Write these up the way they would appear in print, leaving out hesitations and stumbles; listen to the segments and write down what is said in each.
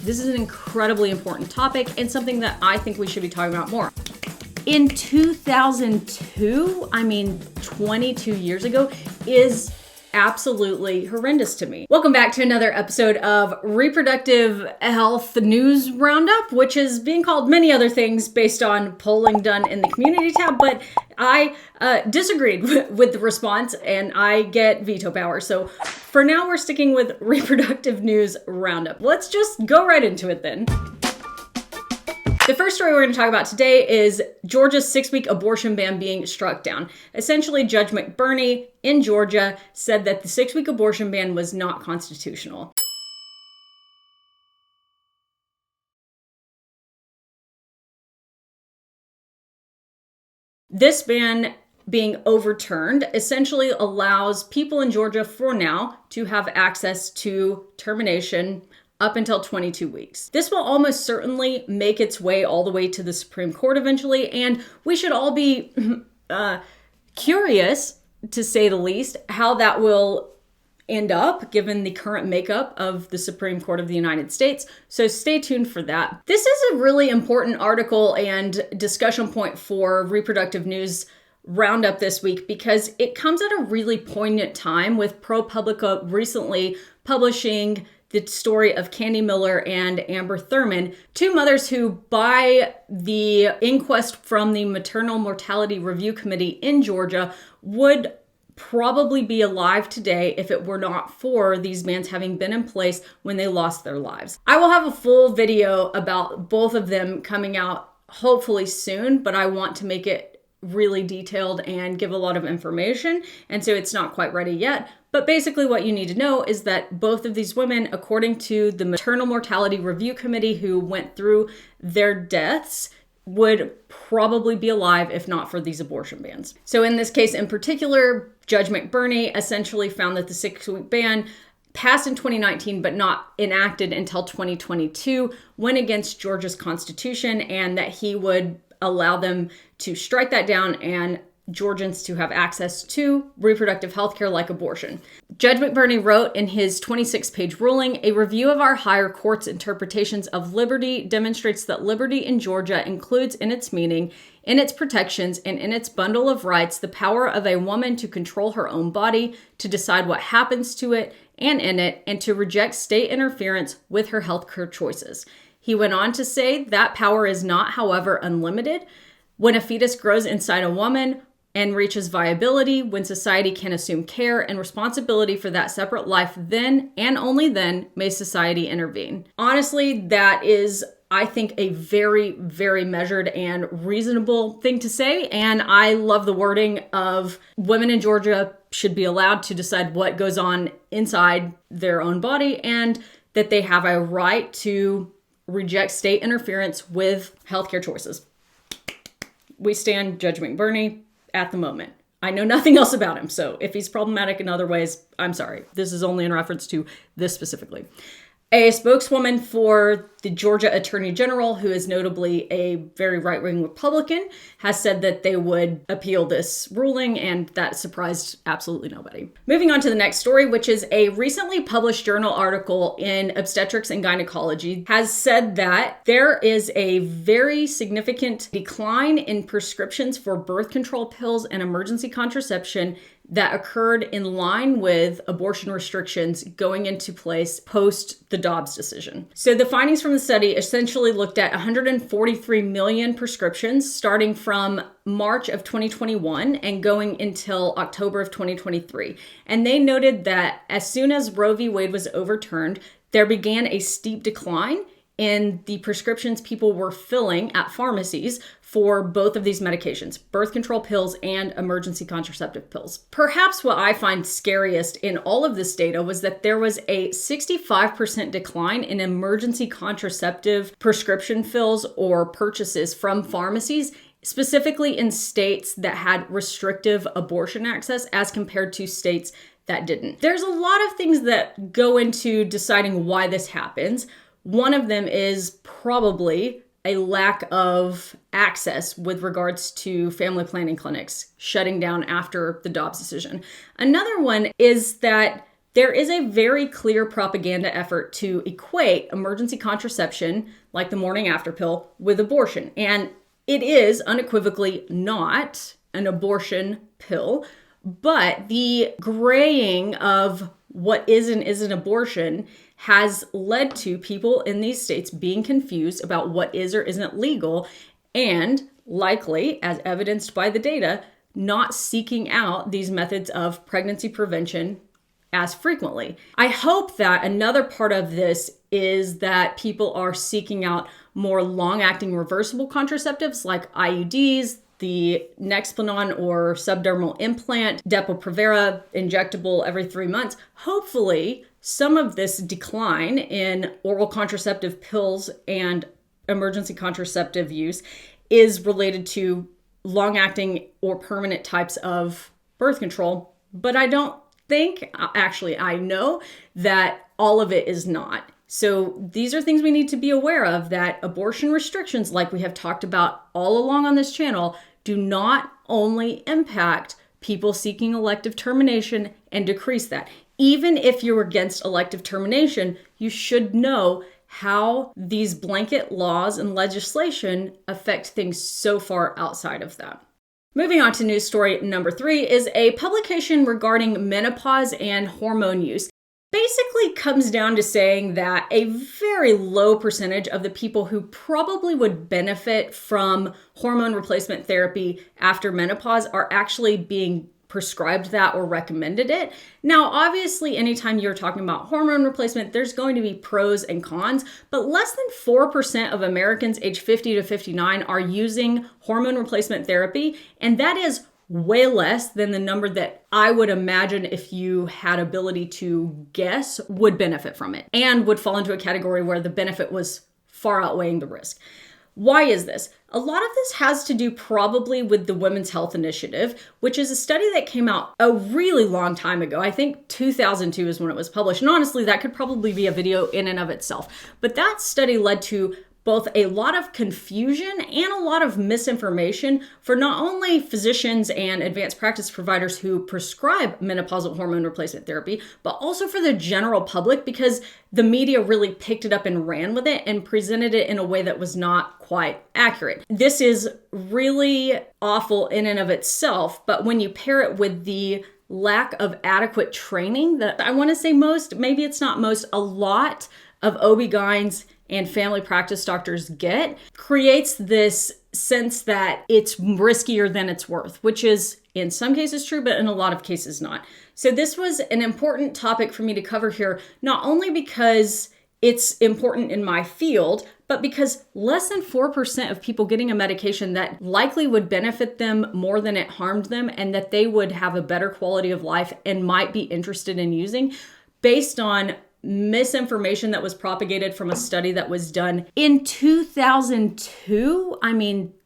This is an incredibly important topic and something that I think we should be talking about more. In 2002, 22 years ago, is absolutely horrendous to me. Welcome back to another episode of Reproductive Health News Roundup, which is being called many other things based on polling done in the community tab, but I disagreed with the response and I get veto power. So for now, we're sticking with Reproductive News Roundup. Let's just go right into it then. The first story we're going to talk about today is Georgia's 6-week abortion ban being struck down. Essentially, Judge McBurney in Georgia said that the 6-week abortion ban was not constitutional. This ban being overturned essentially allows people in Georgia for now to have access to termination up until 22 weeks. This will almost certainly make its way all the way to the Supreme Court eventually, and we should all be curious, to say the least, how that will end up given the current makeup of the Supreme Court of the United States. So stay tuned for that. This is a really important article and discussion point for Reproductive News Roundup this week because it comes at a really poignant time with ProPublica recently publishing the story of Candy Miller and Amber Thurman, two mothers who, by the inquest from the Maternal Mortality Review Committee in Georgia, would probably be alive today if it were not for these bans having been in place when they lost their lives. I will have a full video about both of them coming out hopefully soon, but I want to make it really detailed and give a lot of information, and so it's not quite ready yet. But basically what you need to know is that both of these women, according to the Maternal Mortality Review Committee who went through their deaths, would probably be alive if not for these abortion bans. So in this case in particular, Judge McBurney essentially found that the 6-week ban passed in 2019 but not enacted until 2022 went against Georgia's constitution, and that he would allow them to strike that down and Georgians to have access to reproductive health care like abortion. Judge McBurney wrote in his 26-page ruling, "A review of our higher court's interpretations of liberty demonstrates that liberty in Georgia includes in its meaning, in its protections, and in its bundle of rights the power of a woman to control her own body, to decide what happens to it and in it, and to reject state interference with her health care choices." He went on to say that power is not, however, unlimited. When a fetus grows inside a woman and reaches viability, when society can assume care and responsibility for that separate life, then and only then may society intervene. Honestly, that is, I think, a very, very measured and reasonable thing to say. And I love the wording of women in Georgia should be allowed to decide what goes on inside their own body and that they have a right to reject state interference with healthcare choices. We stand Judge McBurney at the moment. I know nothing else about him, so if he's problematic in other ways, I'm sorry. This is only in reference to this specifically. A spokeswoman for the Georgia Attorney General, who is notably a very right-wing Republican, has said that they would appeal this ruling, and that surprised absolutely nobody. Moving on to the next story, which is a recently published journal article in Obstetrics and Gynecology, has said that there is a very significant decline in prescriptions for birth control pills and emergency contraception that occurred in line with abortion restrictions going into place post the Dobbs decision. So the findings from the study essentially looked at 143 million prescriptions starting from March of 2021 and going until October of 2023. And they noted that as soon as Roe v. Wade was overturned, there began a steep decline in the prescriptions people were filling at pharmacies for both of these medications, birth control pills and emergency contraceptive pills. Perhaps what I find scariest in all of this data was that there was a 65% decline in emergency contraceptive prescription fills or purchases from pharmacies, specifically in states that had restrictive abortion access as compared to states that didn't. There's a lot of things that go into deciding why this happens. One of them is probably a lack of access with regards to family planning clinics shutting down after the Dobbs decision. Another one is that There is a very clear propaganda effort to equate emergency contraception, like the morning after pill, with abortion. And it is unequivocally not an abortion pill, but the graying of what is and isn't abortion has led to people in these states being confused about what is or isn't legal, and likely, as evidenced by the data, not seeking out these methods of pregnancy prevention as frequently. I hope that another part of this is that people are seeking out more long-acting reversible contraceptives like IUDs, the Nexplanon or subdermal implant, Depo-Provera, injectable every 3 months. Hopefully, some of this decline in oral contraceptive pills and emergency contraceptive use is related to long-acting or permanent types of birth control. But I don't think, actually, I know that all of it is not. So these are things we need to be aware of, that abortion restrictions, like we have talked about all along on this channel, do not only impact people seeking elective termination and decrease that. Even if you're against elective termination, you should know how these blanket laws and legislation affect things so far outside of that. Moving on to news story number 3 is a publication regarding menopause and hormone use. Basically comes down to saying that a very low percentage of the people who probably would benefit from hormone replacement therapy after menopause are actually being prescribed that or recommended it. Now, obviously, anytime you're talking about hormone replacement, there's going to be pros and cons, but less than 4% of Americans aged 50 to 59 are using hormone replacement therapy, and that is way less than the number that I would imagine, if you had ability to guess, would benefit from it and would fall into a category where the benefit was far outweighing the risk. Why is this? A lot of this has to do probably with the Women's Health Initiative, which is a study that came out a really long time ago. I think 2002 is when it was published. And honestly, that could probably be a video in and of itself. But that study led to both a lot of confusion and a lot of misinformation for not only physicians and advanced practice providers who prescribe menopausal hormone replacement therapy, but also for the general public, because the media really picked it up and ran with it and presented it in a way that was not quite accurate. This is really awful in and of itself, but when you pair it with the lack of adequate training that I want to say maybe it's not most, a lot of OB-GYNs and family practice doctors get, creates this sense that it's riskier than it's worth, which is in some cases true, but in a lot of cases not. So this was an important topic for me to cover here, not only because it's important in my field, but because less than 4% of people getting a medication that likely would benefit them more than it harmed them, and that they would have a better quality of life and might be interested in using, based on misinformation that was propagated from a study that was done in 2002,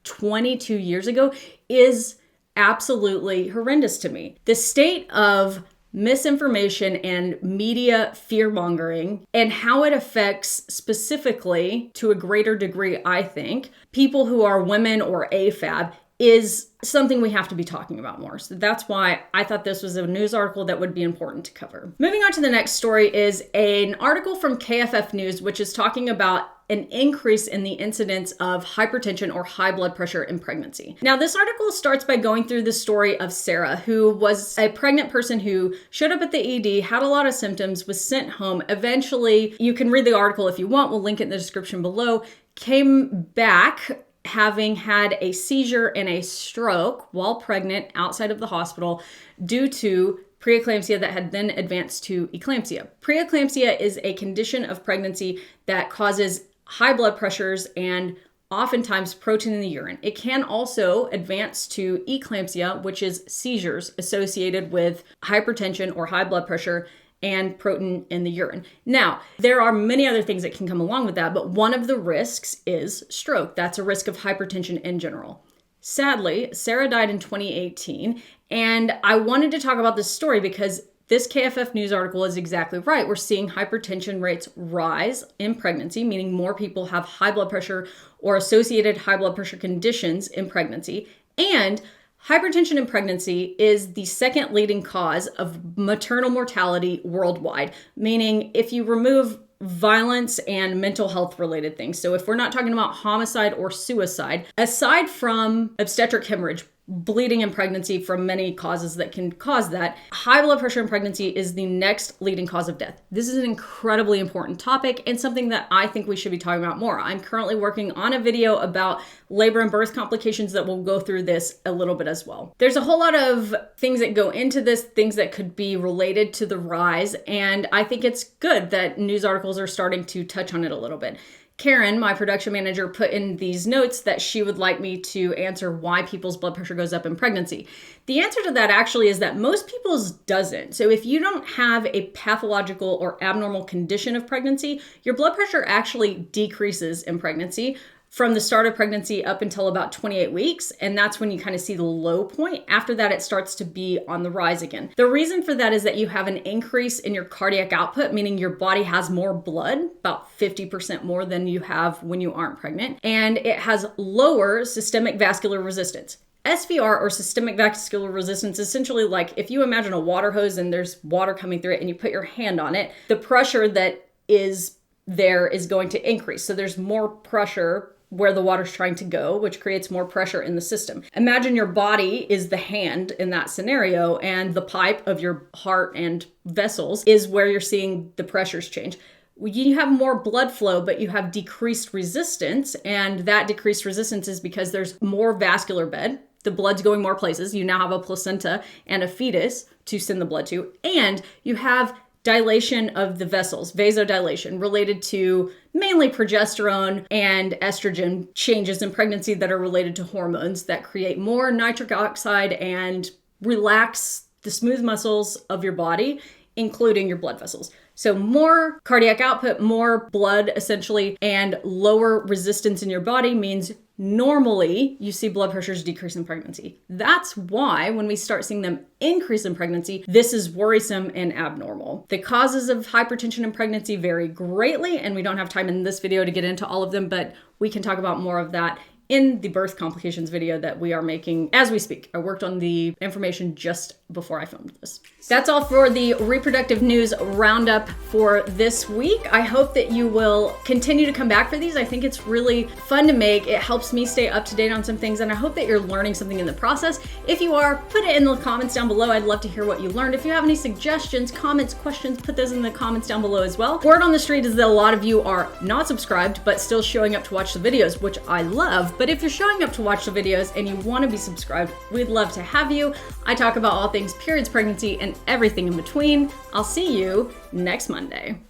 22 years ago, is absolutely horrendous to me. The state of misinformation and media fear-mongering and how it affects specifically, to a greater degree, I think, people who are women or AFAB is something we have to be talking about more. So that's why I thought this was a news article that would be important to cover. Moving on to the next story is an article from KFF News, which is talking about an increase in the incidence of hypertension or high blood pressure in pregnancy. Now, this article starts by going through the story of Sarah, who was a pregnant person who showed up at the ED, had a lot of symptoms, was sent home. Eventually, you can read the article if you want, we'll link it in the description below, came back having had a seizure and a stroke while pregnant outside of the hospital due to preeclampsia that had then advanced to eclampsia. Preeclampsia is a condition of pregnancy that causes high blood pressures and oftentimes protein in the urine. It can also advance to eclampsia, which is seizures associated with hypertension or high blood pressure and protein in the urine. Now, there are many other things that can come along with that, but one of the risks is stroke. That's a risk of hypertension in general. Sadly, Sarah died in 2018, and I wanted to talk about this story because this KFF News article is exactly right. We're seeing hypertension rates rise in pregnancy, meaning more people have high blood pressure or associated high blood pressure conditions in pregnancy, and Hypertension in pregnancy is the second leading cause of maternal mortality worldwide, meaning if you remove violence and mental health related things. So if we're not talking about homicide or suicide, aside from obstetric hemorrhage, bleeding in pregnancy from many causes that can cause that, high blood pressure in pregnancy is the next leading cause of death. This is an incredibly important topic and something that I think we should be talking about more. I'm currently working on a video about labor and birth complications that will go through this a little bit as well. There's a whole lot of things that go into this, things that could be related to the rise, and I think it's good that news articles are starting to touch on it a little bit. Karen, my production manager, put in these notes that she would like me to answer why people's blood pressure goes up in pregnancy. The answer to that actually is that most people's doesn't. So if you don't have a pathological or abnormal condition of pregnancy, your blood pressure actually decreases in pregnancy from the start of pregnancy up until about 28 weeks. And that's when you kind of see the low point. After that, it starts to be on the rise again. The reason for that is that you have an increase in your cardiac output, meaning your body has more blood, about 50% more than you have when you aren't pregnant. And it has lower systemic vascular resistance. SVR, or systemic vascular resistance, is essentially like if you imagine a water hose and there's water coming through it and you put your hand on it, the pressure that is there is going to increase. So there's more pressure where the water's trying to go, which creates more pressure in the system. Imagine your body is the hand in that scenario, and the pipe of your heart and vessels is where you're seeing the pressures change. You have more blood flow, but you have decreased resistance, and that decreased resistance is because there's more vascular bed. The blood's going more places. You now have a placenta and a fetus to send the blood to, and you have dilation of the vessels, vasodilation, related to mainly progesterone and estrogen changes in pregnancy that are related to hormones that create more nitric oxide and relax the smooth muscles of your body, including your blood vessels. So more cardiac output, more blood essentially, and lower resistance in your body means normally you see blood pressures decrease in pregnancy. That's why when we start seeing them increase in pregnancy, this is worrisome and abnormal. The causes of hypertension in pregnancy vary greatly, and we don't have time in this video to get into all of them, but we can talk about more of that in the birth complications video that we are making as we speak. I worked on the information just before I filmed this. That's all for the reproductive news roundup for this week. I hope that you will continue to come back for these. I think it's really fun to make. It helps me stay up to date on some things, and I hope that you're learning something in the process. If you are, put it in the comments down below. I'd love to hear what you learned. If you have any suggestions, comments, questions, put those in the comments down below as well. Word on the street is that a lot of you are not subscribed, but still showing up to watch the videos, which I love. But if you're showing up to watch the videos and you want to be subscribed, we'd love to have you. I talk about all things periods, pregnancy, and everything in between. I'll see you next Monday.